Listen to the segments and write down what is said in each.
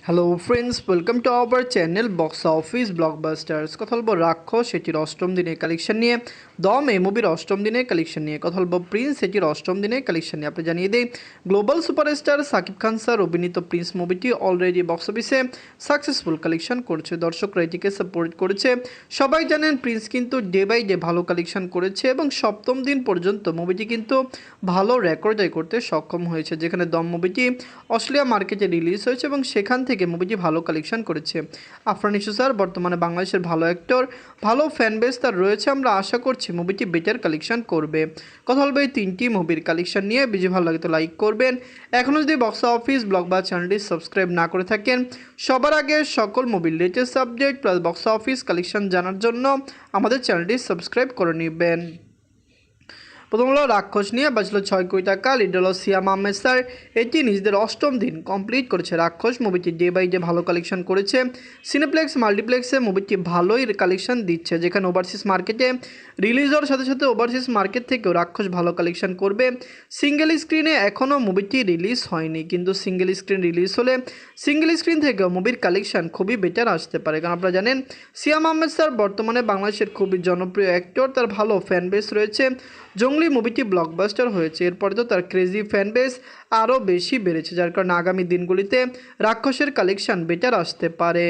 Hello friends, welcome to our channel box office blockbusters. কথা বলবো রাক্ষস এটির অষ্টম দিনের কালেকশন নিয়ে, দম এই মুভির অষ্টম দিনের কালেকশন নিয়ে, কথা বলবো প্রিন্স এটির অষ্টম দিনের কালেকশন নিয়ে। আপনি জানিয়ে দিই, global superstar Shakib Khan sir অভিনীত প্রিন্স মুভিটি অলরেডি বক্স অফিসে সাকসেসফুল কালেকশন করছে, দর্শকরা এটিকে সাপোর্ট করেছে। সবাই জানেন প্রিন্স কিন্তু ডে বাই ডে ভালো কালেকশন করেছে এবং সপ্তম দিন পর্যন্ত মুভিটি কিন্তু ভালো রেকর্ড করতে সক্ষম হয়েছে, যেখানে দম মুভিটি অস্ট্রেলিয়া মার্কেটে রিলিজ হয়েছে এবং সেখান থেকে মুভিটি ভালো কালেকশন করেছে। আফরান নিশো স্যার বর্তমানে বাংলাদেশের ভালো অ্যাক্টর, ভালো ফ্যান বেস তার রয়েছে। আমরা আশা করছি মুভিটি বেটার কালেকশন করবে। কথা বলবো এই তিনটি মুভির কালেকশন নিয়ে। ভিডিও ভালো লাগে তো লাইক করবেন। এখনও যদি বক্স অফিস ব্লগ বা চ্যানেলটি সাবস্ক্রাইব না করে থাকেন, সবার আগে সকল মুভির latest update plus box office collection জানার জন্য আমাদের চ্যানেলটি সাবস্ক্রাইব করে নেবেন। প্রথম হলো রাক্ষস নিয়ে বাঁচল 6 কোটি টাকা। লিড হলো সিয়াম আহমেদ স্যার, এটি নিজেদের অষ্টম দিন কমপ্লিট করেছে। রাক্ষস মুভিটি ডে বাই ডে ভালো কালেকশন করেছে। সিনেপ্লেক্স মাল্টিপ্লেক্সে মুভিটি ভালোই কালেকশন দিচ্ছে, যেখানে ওভারসিজ মার্কেটে রিলিজ হওয়ার সাথে সাথে ওভারসিজ মার্কেট থেকেও রাক্ষস ভালো কালেকশন করবে। সিঙ্গেল স্ক্রিনে এখনও মুভিটি রিলিজ হয়নি, কিন্তু সিঙ্গেল স্ক্রিন রিলিজ হলে সিঙ্গেল স্ক্রিন থেকেও মুভির কালেকশন খুবই বেটার আসতে পারে। কারণ আপনারা জানেন সিয়াম আহমেদ স্যার বর্তমানে বাংলাদেশের খুবই জনপ্রিয় অ্যাক্টর, তার ভালো ফ্যান বেস রয়েছে। জঙ্গলি মুভিটি ব্লকবাস্টার হয়েছে, এরপরে তো তার ক্রেজি ফ্যান বেস আরও বেশি বেড়েছে, যার কারণে আগামী দিনগুলিতে রাক্ষসের কালেকশন বেটার আসতে পারে।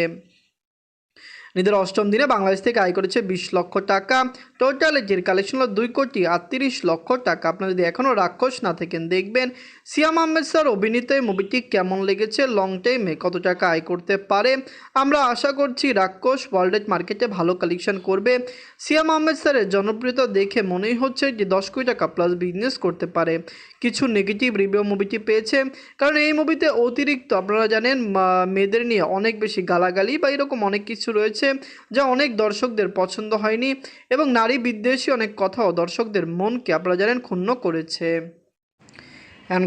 নিজের অষ্টম দিনে বাংলাদেশ থেকে আয় করেছে 20 লক্ষ টাকা। টোটাল এটির কালেকশন হলো 2,38,00,000 টাকা। আপনারা যদি এখনও রাক্ষস না থাকেন, দেখবেন সিয়াম আহমেদ স্যার অভিনীত এই মুভিটি কেমন লেগেছে, লং টাইমে কত টাকা আয় করতে পারে। আমরা আশা করছি রাক্ষস ওয়ার্ল্ড মার্কেটে ভালো কালেকশন করবে। সিয়াম আহমেদ স্যারের জনপ্রিয়তা দেখে মনেই হচ্ছে যে 10 কোটি টাকা প্লাস বিজনেস করতে পারে। কিছু নেগেটিভ রিভিউ মুভিটি পেয়েছে, কারণ এই মুভিতে অতিরিক্ত আপনারা জানেন মেয়েদের নিয়ে অনেক বেশি গালাগালি বা এরকম অনেক কিছু রয়েছে, যা অনেক দর্শকদের পছন্দ হয়নি এবং নারী বিদ্বেষী অনেক কথাও দর্শকদের মনকে আপনারা জানেন ক্ষুণ্ণ করেছে।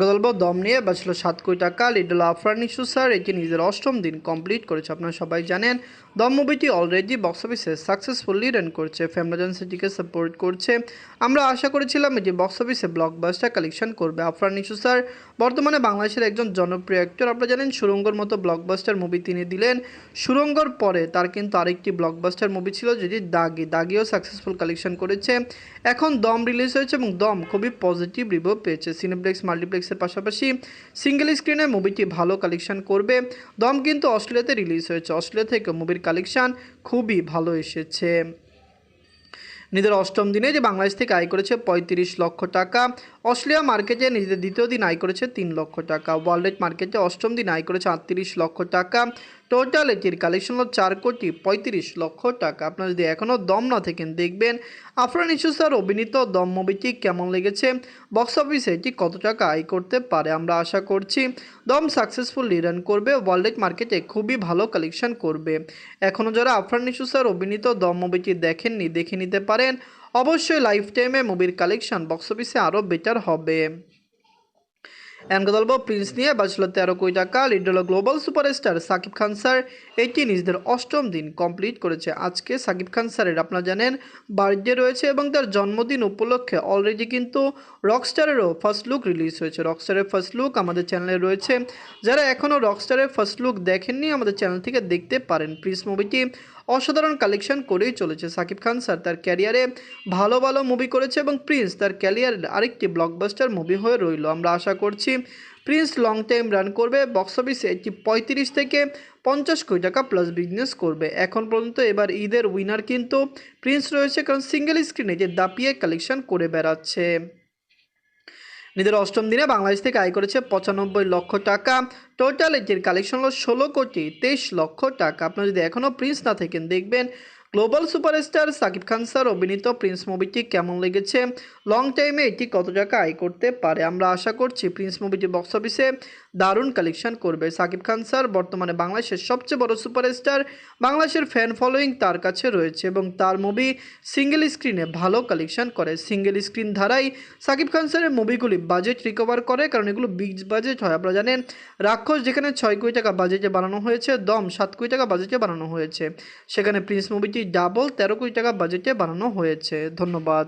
গল্প দম নিয়ে বাঁচল 7 কোটি টাকা। লিড হলো আফরান নিশো স্যার, এটি নিজের অষ্টম দিন কমপ্লিট করেছে। আপনারা সবাই জানেন দম মুভিটি অলরেডি বক্স অফিসে সাকসেসফুলি রান করছে, ফ্যামিলি সিটিকে সাপোর্ট করছে। আমরা আশা করেছিলাম এটি বক্স অফিসে ব্লকবাস্টার কালেকশন করবে। আফরান নিশো স্যার বর্তমানে বাংলাদেশের একজন জনপ্রিয় অ্যাক্টর। আপনারা জানেন সুরঙ্গর মতো ব্লকবাস্টার মুভি তিনি দিলেন। সুরঙ্গর পরে তার কিন্তু আরেকটি ব্লকবাস্টার মুভি ছিল যেটি দাগিও সাকসেসফুল কালেকশন করেছে। এখন দম রিলিজ হয়েছে এবং দম খুবই পজিটিভ রিভিউ পেয়েছে। সিনেপ্লেক্স মাল্টিপ্লেক্সের পাশাপাশি সিঙ্গেল স্ক্রিনে মুভিটি ভালো কালেকশন করবে। দম কিন্তু অস্ট্রেলিয়াতে রিলিজ হয়েছে, অস্ট্রেলিয়া থেকে মুভির কালেকশন খুবই ভালো এসেছে। নিজের অষ্টম দিনে যে বাংলাদেশ থেকে আয় করেছে 35 লক্ষ টাকা। অস্ট্রেলিয়া মার্কেটে নিজেদের দ্বিতীয় দিন আয় করেছে 3 লক্ষ টাকা। ওয়ার্ল্ড মার্কেটে অষ্টম দিন আয় করেছে 38 লক্ষ টাকা। টোটাল এটির কালেকশন হলো 4,35,00,000 টাকা। আপনারা যদি এখনও দম না থাকেন, দেখবেন আফরান নিশো স্যার অভিনীত দম মুভিটি কেমন লেগেছে, বক্স অফিসে এটি কত টাকা আয় করতে পারে। আমরা আশা করছি দম সাকসেসফুলি রান করবে, ওয়ার্ল্ড মার্কেটে খুবই ভালো কালেকশন করবে। এখনও যারা আফরান নিশো স্যার অভিনীত দম মুভিটি দেখেননি, দেখে নিতে পারেন। অবশ্যই লাইফ টাইমে মুভির কালেকশন বক্স অফিসে আরও বেটার হবে। গল্প প্রিন্স নিয়ে বাঁচল 13 কোটি টাকা। লিড হলো global superstar Shakib Khan sir, এটি নিজেদের অষ্টম দিন কমপ্লিট করেছে। আজকে সাকিব খান স্যারের আপনারা জানেন বার্থডে রয়েছে এবং তার জন্মদিন উপলক্ষে অলরেডি কিন্তু রকস্টারেরও ফার্স্ট লুক রিলিজ হয়েছে। রকস্টারের ফার্স্ট লুক আমাদের চ্যানেলে রয়েছে, যারা এখনও রকস্টারের ফার্স্ট লুক দেখেননি আমাদের চ্যানেল থেকে দেখতে পারেন। প্রিন্স মুভিটি অসাধারণ কালেকশন করেই চলেছে। সাকিব খান স্যার তার ক্যারিয়ারে ভালো ভালো মুভি করেছে এবং প্রিন্স তার ক্যারিয়ারের আরেকটি ব্লকবাস্টার মুভি হয়ে রইল। আমরা আশা করছি প্রিন্স লং টাইম রান করবে, বক্স অফিসে এটি 35 থেকে 50 কোটি টাকা প্লাস বিজনেস করবে। এখন পর্যন্ত এবার ঈদের উইনার কিন্তু প্রিন্স রয়েছে, কারণ সিঙ্গেল স্ক্রিনে যে দাপিয়ে কালেকশন করে বেড়াচ্ছে। নিজের অষ্টম দিনে বাংলাদেশ থেকে আয় করেছে 95 লক্ষ টাকা। টোটাল এটির কালেকশন হলো 16,23,00,000 টাকা। আপনারা যদি এখনও প্রিন্স না থাকেন, দেখবেন global superstar Shakib Khan sir অভিনীত প্রিন্স মুভিটি কেমন লেগেছে, লং টাইমে এটি কত টাকা আয় করতে পারে। আমরা আশা করছি প্রিন্স মুভিটি বক্স অফিসে দারুণ কালেকশন করবে। সাকিব খান স্যার বর্তমানে বাংলাদেশের সবচেয়ে বড় সুপারস্টার, বাংলাদেশের ফ্যান ফলোয়িং তার কাছে রয়েছে এবং তার মুভি সিঙ্গেল স্ক্রিনে ভালো কালেকশন করে। সিঙ্গেল স্ক্রিন ধারাই সাকিব খান স্যারের মুভিগুলি বাজেট রিকভার করে, কারণ এগুলো বিগ বাজেট হয়। আপনারা জানেন রাক্ষস যেখানে 6 কোটি টাকা বাজেটে বানানো হয়েছে, দম 7 কোটি টাকা বাজেটে বানানো হয়েছে, সেখানে প্রিন্স মুভিটি ডাবল 13 কোটি টাকা বাজেটে বানানো হয়েছে। ধন্যবাদ।